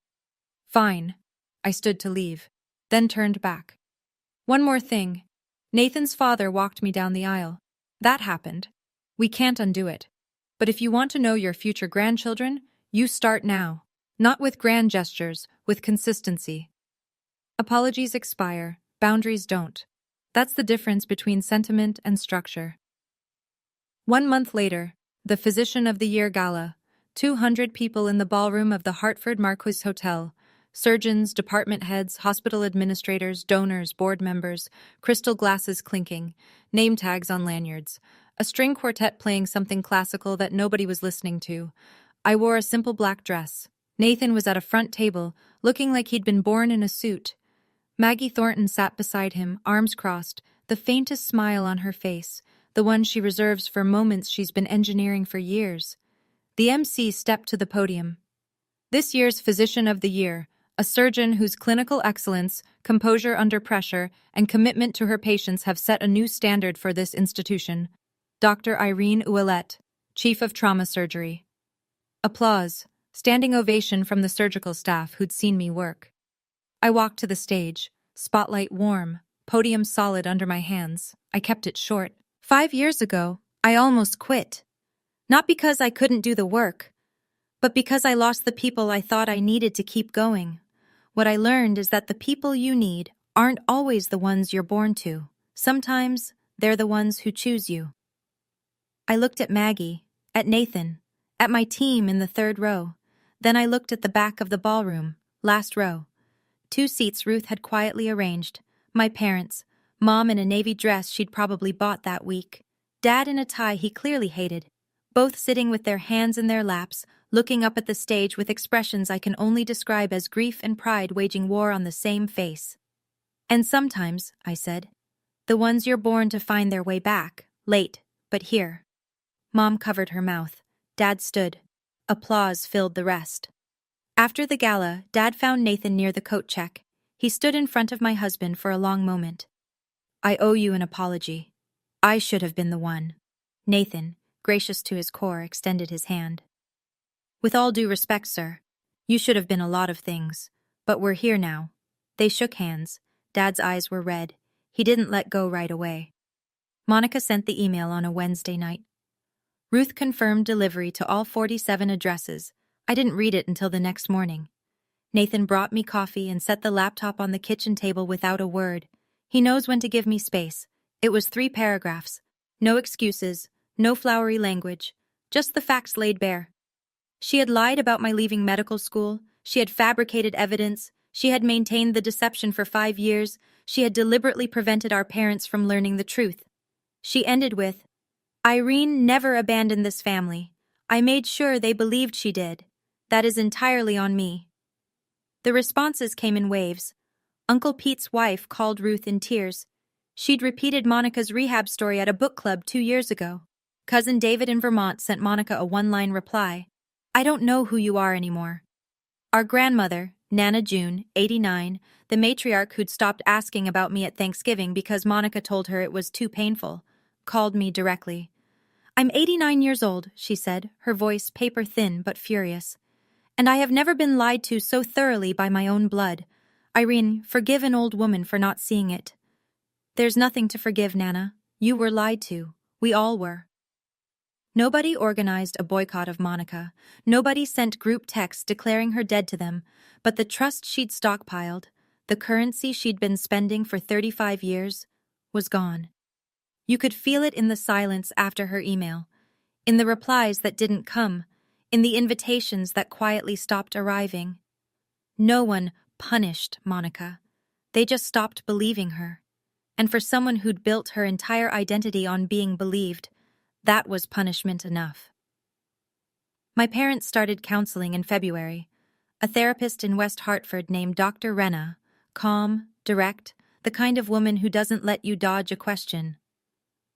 Fine. I stood to leave, then turned back. One more thing. Nathan's father walked me down the aisle. That happened. We can't undo it. But if you want to know your future grandchildren, you start now. Not with grand gestures, with consistency. Apologies expire, boundaries don't. That's the difference between sentiment and structure. 1 month later, the Physician of the Year Gala, 200 people in the ballroom of the Hartford Marquis Hotel, surgeons, department heads, hospital administrators, donors, board members, crystal glasses clinking, name tags on lanyards, a string quartet playing something classical that nobody was listening to. I wore a simple black dress. Nathan was at a front table, looking like he'd been born in a suit. Maggie Thornton sat beside him, arms crossed, the faintest smile on her face, the one she reserves for moments she's been engineering for years. The MC stepped to the podium. This year's Physician of the Year, a surgeon whose clinical excellence, composure under pressure, and commitment to her patients have set a new standard for this institution. Dr. Irene Ouellette, Chief of Trauma Surgery. Applause, standing ovation from the surgical staff who'd seen me work. I walked to the stage, spotlight warm, podium solid under my hands. I kept it short. 5 years ago, I almost quit. Not because I couldn't do the work, but because I lost the people I thought I needed to keep going. What I learned is that the people you need aren't always the ones you're born to. Sometimes they're the ones who choose you. I looked at Maggie, at Nathan, at my team in the 3rd row. Then I looked at the back of the ballroom, last row. 2 seats Ruth had quietly arranged. My parents, Mom in a navy dress she'd probably bought that week, Dad in a tie he clearly hated, both sitting with their hands in their laps, looking up at the stage with expressions I can only describe as grief and pride waging war on the same face. And sometimes, I said, the ones you're born to find their way back, late, but here. Mom covered her mouth. Dad stood. Applause filled the rest. After the gala, Dad found Nathan near the coat check. He stood in front of my husband for a long moment. I owe you an apology. I should have been the one. Nathan, gracious to his core, extended his hand. With all due respect, sir, you should have been a lot of things, but we're here now. They shook hands. Dad's eyes were red. He didn't let go right away. Monica sent the email on a Wednesday night. Ruth confirmed delivery to all 47 addresses. I didn't read it until the next morning. Nathan brought me coffee and set the laptop on the kitchen table without a word. He knows when to give me space. It was 3 paragraphs. No excuses, no flowery language, just the facts laid bare. She had lied about my leaving medical school. She had fabricated evidence. She had maintained the deception for 5 years. She had deliberately prevented our parents from learning the truth. She ended with, "Irene never abandoned this family. I made sure they believed she did. That is entirely on me." The responses came in waves. Uncle Pete's wife called Ruth in tears. She'd repeated Monica's rehab story at a book club 2 years ago. Cousin David in Vermont sent Monica a one-line reply, "I don't know who you are anymore." Our grandmother, Nana June, 89, the matriarch who'd stopped asking about me at Thanksgiving because Monica told her it was too painful, called me directly. "I'm 89 years old," she said, her voice paper-thin but furious. "And I have never been lied to so thoroughly by my own blood. Irene, forgive an old woman for not seeing it." "There's nothing to forgive, Nana. You were lied to. We all were." Nobody organized a boycott of Monica. Nobody sent group texts declaring her dead to them, but the trust she'd stockpiled, the currency she'd been spending for 35 years, was gone. You could feel it in the silence after her email, in the replies that didn't come, in the invitations that quietly stopped arriving. No one punished Monica. They just stopped believing her. And for someone who'd built her entire identity on being believed, that was punishment enough. My parents started counseling in February. A therapist in West Hartford named Dr. Renna, calm, direct, the kind of woman who doesn't let you dodge a question.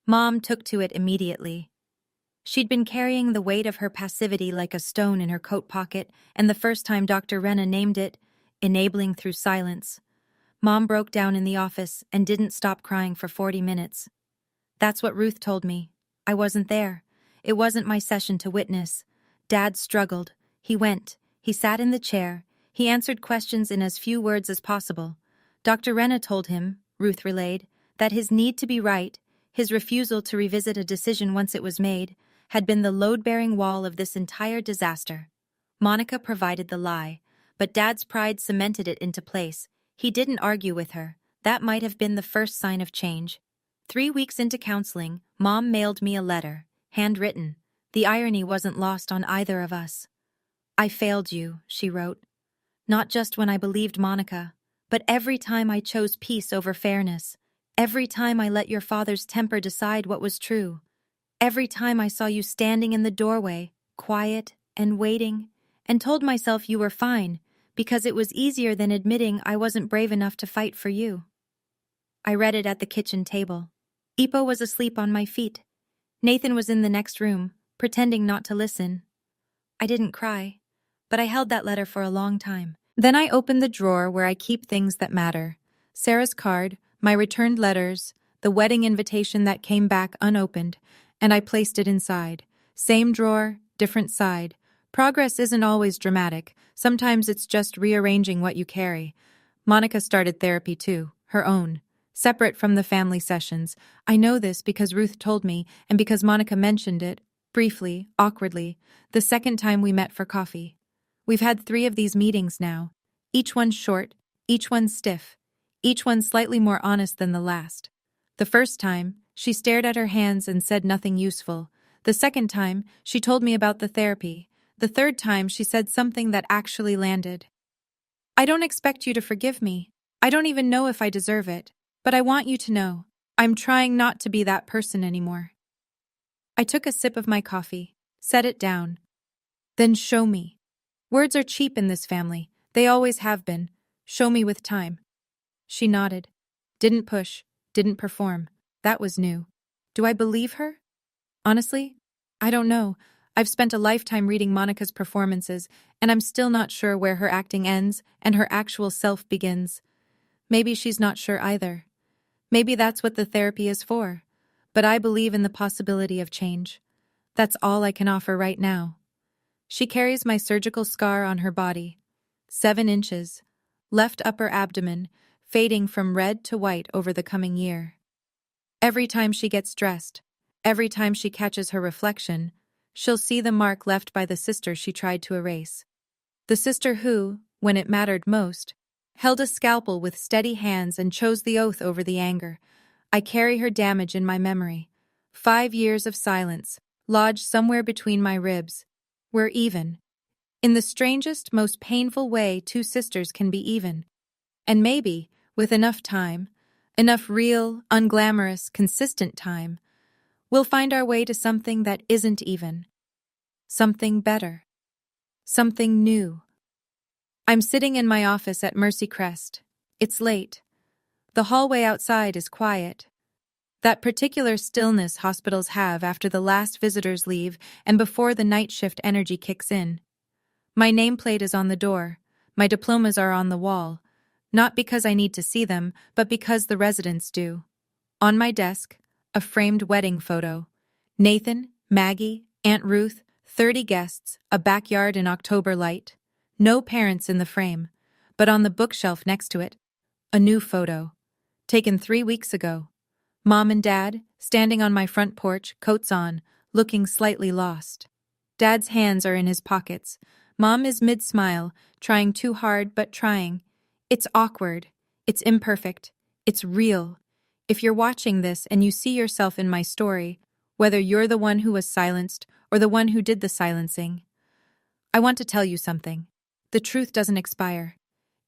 Mom took to it immediately. She'd been carrying the weight of her passivity like a stone in her coat pocket, and the first time Dr. Renna named it, enabling through silence, Mom broke down in the office and didn't stop crying for 40 minutes. That's what Ruth told me. I wasn't there. It wasn't my session to witness. Dad struggled. He went. He sat in the chair. He answered questions in as few words as possible. Dr. Renna told him, Ruth relayed, that his need to be right, his refusal to revisit a decision once it was made, had been the load-bearing wall of this entire disaster. Monica provided the lie, but Dad's pride cemented it into place. He didn't argue with her. That might have been the first sign of change. 3 weeks into counseling, Mom mailed me a letter, handwritten. The irony wasn't lost on either of us. "I failed you," she wrote. "Not just when I believed Monica, but every time I chose peace over fairness. Every time I let your father's temper decide what was true. Every time I saw you standing in the doorway, quiet and waiting, and told myself you were fine, because it was easier than admitting I wasn't brave enough to fight for you." I read it at the kitchen table. Ipo was asleep on my feet. Nathan was in the next room, pretending not to listen. I didn't cry, but I held that letter for a long time. Then I opened the drawer where I keep things that matter. Sarah's card, my returned letters, the wedding invitation that came back unopened, and I placed it inside. Same drawer, different side. Progress isn't always dramatic. Sometimes it's just rearranging what you carry. Monica started therapy too, her own. Separate from the family sessions. I know this because Ruth told me, and because Monica mentioned it, briefly, awkwardly, the second time we met for coffee. We've had 3 of these meetings now. Each one short, each one stiff, each one slightly more honest than the last. The first time, she stared at her hands and said nothing useful. The second time, she told me about the therapy. The third time, she said something that actually landed. "I don't expect you to forgive me. I don't even know if I deserve it. But I want you to know, I'm trying not to be that person anymore." I took a sip of my coffee, set it down. "Then show me. Words are cheap in this family. They always have been. Show me with time." She nodded. Didn't push, didn't perform. That was new. Do I believe her? Honestly, I don't know. I've spent a lifetime reading Monica's performances, and I'm still not sure where her acting ends and her actual self begins. Maybe she's not sure either. Maybe that's what the therapy is for. But I believe in the possibility of change. That's all I can offer right now. She carries my surgical scar on her body. 7 inches. Left upper abdomen, fading from red to white over the coming year. Every time she gets dressed, every time she catches her reflection, she'll see the mark left by the sister she tried to erase. The sister who, when it mattered most, held a scalpel with steady hands and chose the oath over the anger. I carry her damage in my memory. 5 years of silence, lodged somewhere between my ribs. We're even. In the strangest, most painful way, two sisters can be even. And maybe, with enough time, enough real, unglamorous, consistent time, we'll find our way to something that isn't even. Something better. Something new. I'm sitting in my office at Mercy Crest. It's late. The hallway outside is quiet. That particular stillness hospitals have after the last visitors leave and before the night shift energy kicks in. My nameplate is on the door. My diplomas are on the wall. Not because I need to see them, but because the residents do. On my desk, a framed wedding photo. Nathan, Maggie, Aunt Ruth, 30 guests, a backyard in October light. No parents in the frame, but on the bookshelf next to it, a new photo. Taken 3 weeks ago. Mom and Dad, standing on my front porch, coats on, looking slightly lost. Dad's hands are in his pockets. Mom is mid-smile, trying too hard but trying. It's awkward. It's imperfect. It's real. If you're watching this and you see yourself in my story, whether you're the one who was silenced or the one who did the silencing, I want to tell you something. The truth doesn't expire.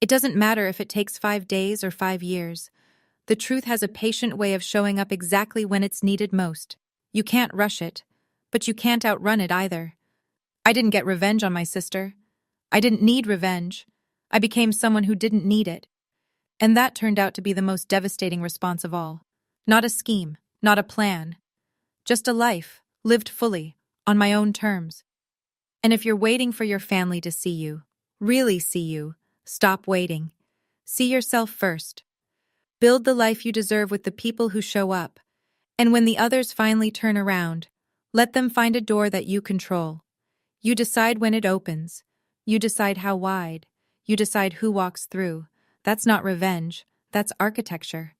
It doesn't matter if it takes 5 days or 5 years. The truth has a patient way of showing up exactly when it's needed most. You can't rush it, but you can't outrun it either. I didn't get revenge on my sister. I didn't need revenge. I became someone who didn't need it. And that turned out to be the most devastating response of all. Not a scheme, not a plan. Just a life, lived fully, on my own terms. And if you're waiting for your family to see you, really see you, stop waiting. See yourself first. Build the life you deserve with the people who show up. And when the others finally turn around, let them find a door that you control. You decide when it opens. You decide how wide. You decide who walks through. That's not revenge. That's architecture.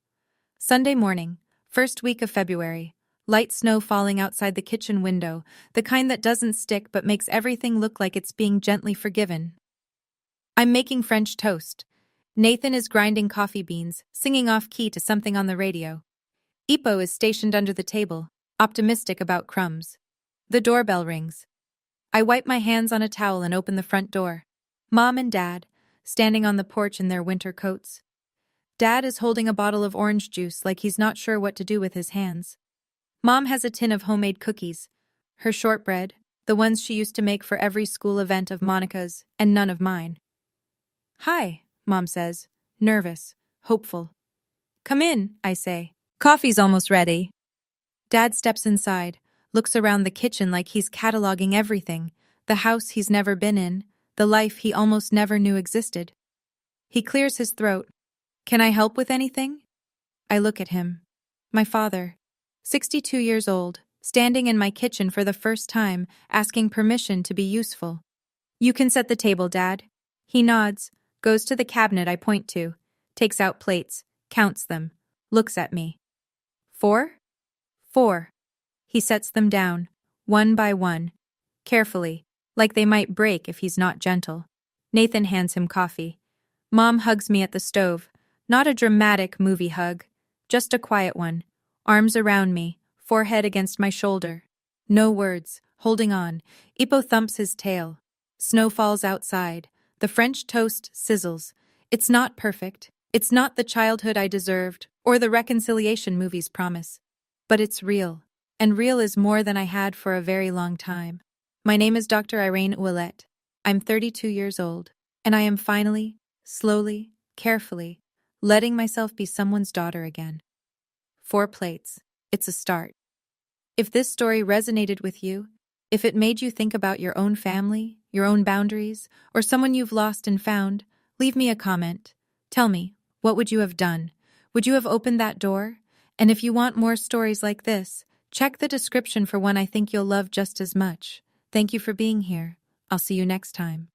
Sunday morning, first week of February. Light snow falling outside the kitchen window, the kind that doesn't stick but makes everything look like it's being gently forgiven. I'm making French toast. Nathan is grinding coffee beans, singing off-key to something on the radio. Ipo is stationed under the table, optimistic about crumbs. The doorbell rings. I wipe my hands on a towel and open the front door. Mom and Dad, standing on the porch in their winter coats. Dad is holding a bottle of orange juice like he's not sure what to do with his hands. Mom has a tin of homemade cookies. Her shortbread, the ones she used to make for every school event of Monica's, and none of mine. "Hi," Mom says, nervous, hopeful. "Come in," I say. "Coffee's almost ready." Dad steps inside, looks around the kitchen like he's cataloging everything, the house he's never been in, the life he almost never knew existed. He clears his throat. "Can I help with anything?" I look at him. My father, 62 years old, standing in my kitchen for the first time, asking permission to be useful. "You can set the table, Dad." He nods, goes to the cabinet I point to, takes out plates, counts them, looks at me. 4? 4. He sets them down, one by one, carefully, like they might break if he's not gentle. Nathan hands him coffee. Mom hugs me at the stove, not a dramatic movie hug, just a quiet one, arms around me, forehead against my shoulder. No words, holding on. Ipo thumps his tail. Snow falls outside. The French toast sizzles. It's not perfect. It's not the childhood I deserved, or the reconciliation movies promise. But it's real. And real is more than I had for a very long time. My name is Dr. Irene Ouellette. I'm 32 years old, and I am finally, slowly, carefully, letting myself be someone's daughter again. 4 plates. It's a start. If this story resonated with you, if it made you think about your own family, your own boundaries, or someone you've lost and found, leave me a comment. Tell me, what would you have done? Would you have opened that door? And if you want more stories like this, check the description for one I think you'll love just as much. Thank you for being here. I'll see you next time.